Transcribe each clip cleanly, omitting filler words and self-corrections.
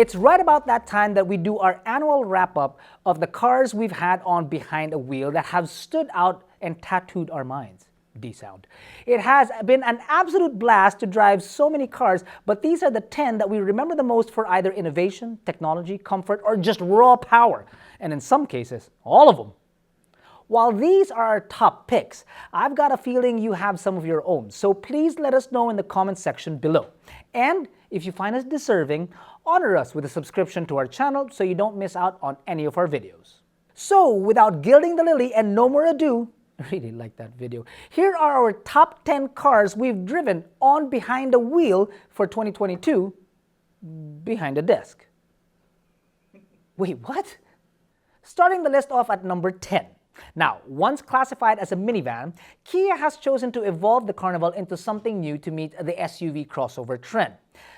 It's right about that time that we do our annual wrap-up of the cars we've had on behind a wheel that have stood out and tattooed our minds. D-sound. It has been an absolute blast to drive so many cars, but these are the 10 that we remember the most for either innovation, technology, comfort, or just raw power. And in some cases, all of them. While these are our top picks, I've got a feeling you have some of your own, so please let us know in the comments section below. And if you find us deserving, honor us with a subscription to our channel so you don't miss out on any of our videos. So, without gilding the lily and no more ado, I really like that video. Here are our top 10 cars we've driven on behind a wheel for 2022 behind a desk. Wait, what? Starting the list off at number 10. Now, once classified as a minivan, Kia has chosen to evolve the Carnival into something new to meet the SUV crossover trend.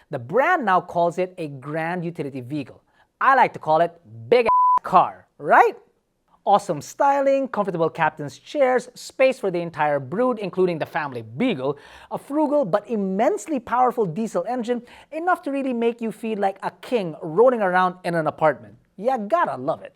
The brand now calls it a grand utility vehicle. I like to call it big car, right? Awesome styling, comfortable captain's chairs, space for the entire brood including the family beagle, a frugal but immensely powerful diesel engine, enough to really make you feel like a king rolling around in an apartment. You gotta love it.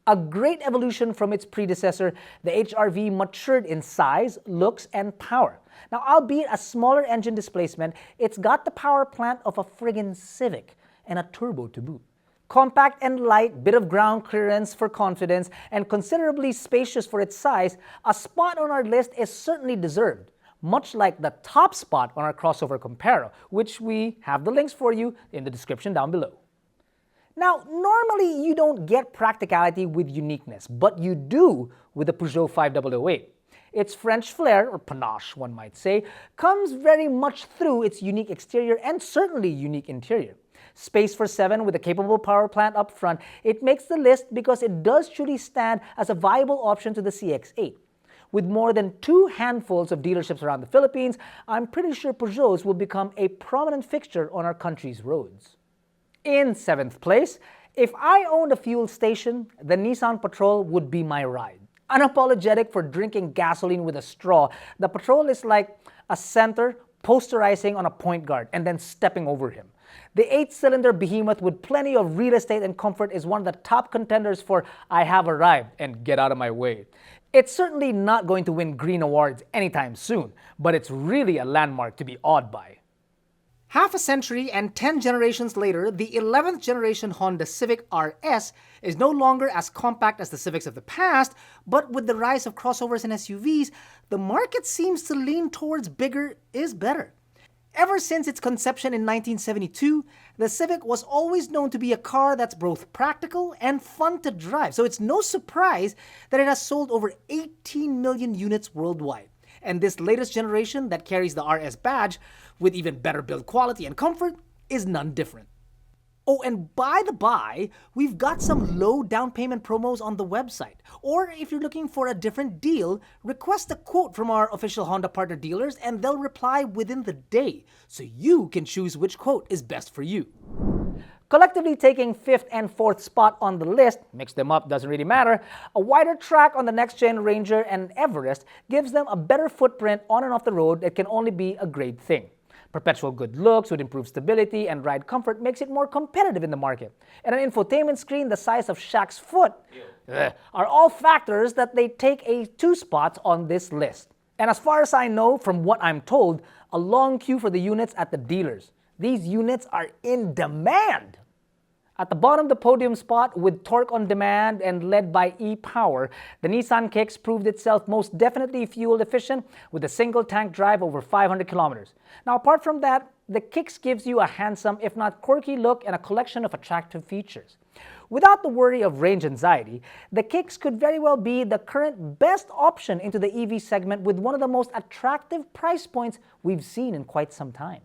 A great evolution from its predecessor, the HR-V matured in size, looks, and power. Now, albeit a smaller engine displacement, it's got the power plant of a friggin' Civic and a turbo to boot. Compact and light, bit of ground clearance for confidence, and considerably spacious for its size, a spot on our list is certainly deserved, much like the top spot on our crossover comparo, which we have the links for you in the description down below. Now, normally you don't get practicality with uniqueness, but you do with the Peugeot 5008. Its French flair, or panache one might say, comes very much through its unique exterior and certainly unique interior. Space for 7 with a capable power plant up front, it makes the list because it does truly stand as a viable option to the CX-8. With more than 2 handfuls of dealerships around the Philippines, I'm pretty sure Peugeots will become a prominent fixture on our country's roads. In 7th place, if I owned a fuel station, the Nissan Patrol would be my ride. Unapologetic for drinking gasoline with a straw, the Patrol is like a center posterizing on a point guard and then stepping over him. The 8-cylinder behemoth with plenty of real estate and comfort is one of the top contenders for I have arrived and get out of my way. It's certainly not going to win green awards anytime soon, but it's really a landmark to be awed by. Half a century and 10 generations later, the 11th generation Honda Civic RS is no longer as compact as the Civics of the past, but with the rise of crossovers and SUVs, the market seems to lean towards bigger is better. Ever since its conception in 1972, the Civic was always known to be a car that's both practical and fun to drive, so it's no surprise that it has sold over 18 million units worldwide. And this latest generation that carries the RS badge, with even better build quality and comfort, is none different. Oh, and by the by, we've got some low down payment promos on the website. Or if you're looking for a different deal, request a quote from our official Honda partner dealers and they'll reply within the day, so you can choose which quote is best for you. Collectively taking 5th and 4th spot on the list, mix them up, doesn't really matter, a wider track on the next-gen Ranger and Everest gives them a better footprint on and off the road that can only be a great thing. Perpetual good looks with improved stability and ride comfort makes it more competitive in the market. And an infotainment screen the size of Shaq's foot are all factors that they take 2 spots on this list. And as far as I know, from what I'm told, a long queue for the units at the dealers. These units are in demand. At the bottom of the podium spot, with torque on demand and led by e-Power, the Nissan Kicks proved itself most definitely fuel efficient with a single tank drive over 500 kilometers. Now apart from that, the Kicks gives you a handsome, if not quirky look and a collection of attractive features. Without the worry of range anxiety, the Kicks could very well be the current best option into the EV segment with one of the most attractive price points we've seen in quite some time.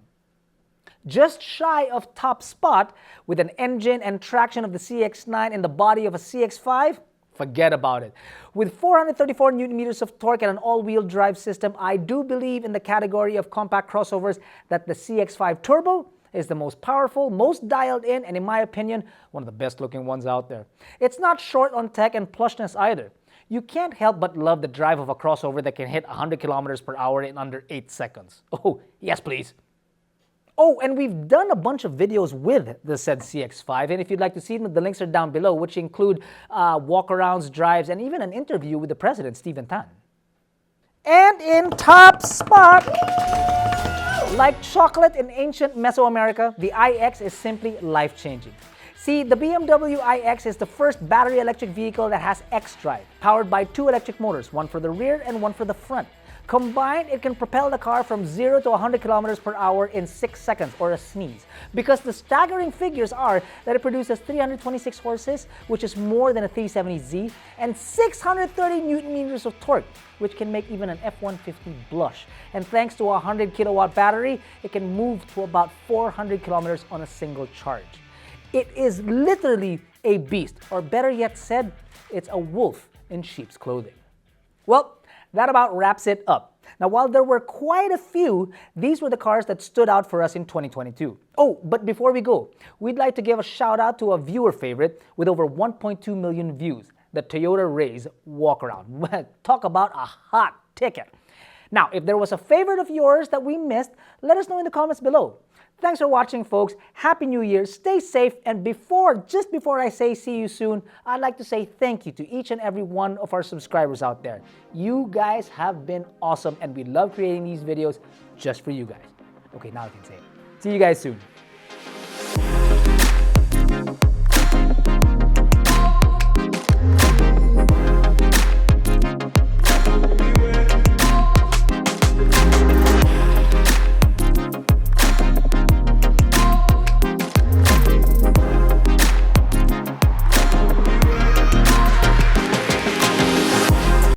Just shy of top spot, with an engine and traction of the CX-9 and the body of a CX-5, forget about it. With 434 Nm of torque and an all-wheel drive system, I do believe in the category of compact crossovers that the CX-5 Turbo is the most powerful, most dialed in, and in my opinion, one of the best looking ones out there. It's not short on tech and plushness either. You can't help but love the drive of a crossover that can hit 100 km/h in under 8 seconds. Oh, yes please. Oh, and we've done a bunch of videos with the said CX-5, and if you'd like to see them, the links are down below, which include walkarounds, drives, and even an interview with the president, Stephen Tan. And in top spot, like chocolate in ancient Mesoamerica, the iX is simply life-changing. See, the BMW iX is the first battery electric vehicle that has X-Drive, powered by 2 electric motors, one for the rear and one for the front. Combined, it can propel the car from 0 to 100 kilometers per hour in 6 seconds, or a sneeze. Because the staggering figures are that it produces 326 horses, which is more than a 370Z, and 630 Newton meters of torque, which can make even an F-150 blush. And thanks to a 100 kilowatt battery, it can move to about 400 kilometers on a single charge. It is literally a beast, or better yet said, it's a wolf in sheep's clothing. Well, that about wraps it up. Now, while there were quite a few, these were the cars that stood out for us in 2022. Oh, but before we go, we'd like to give a shout out to a viewer favorite with over 1.2 million views, the Toyota Rays walkaround. Talk about a hot ticket. Now, if there was a favorite of yours that we missed, let us know in the comments below. Thanks for watching, folks. Happy New Year, stay safe, and just before I say see you soon, I'd like to say thank you to each and every one of our subscribers out there. You guys have been awesome, and we love creating these videos just for you guys. Okay, now I can say it. See you guys soon.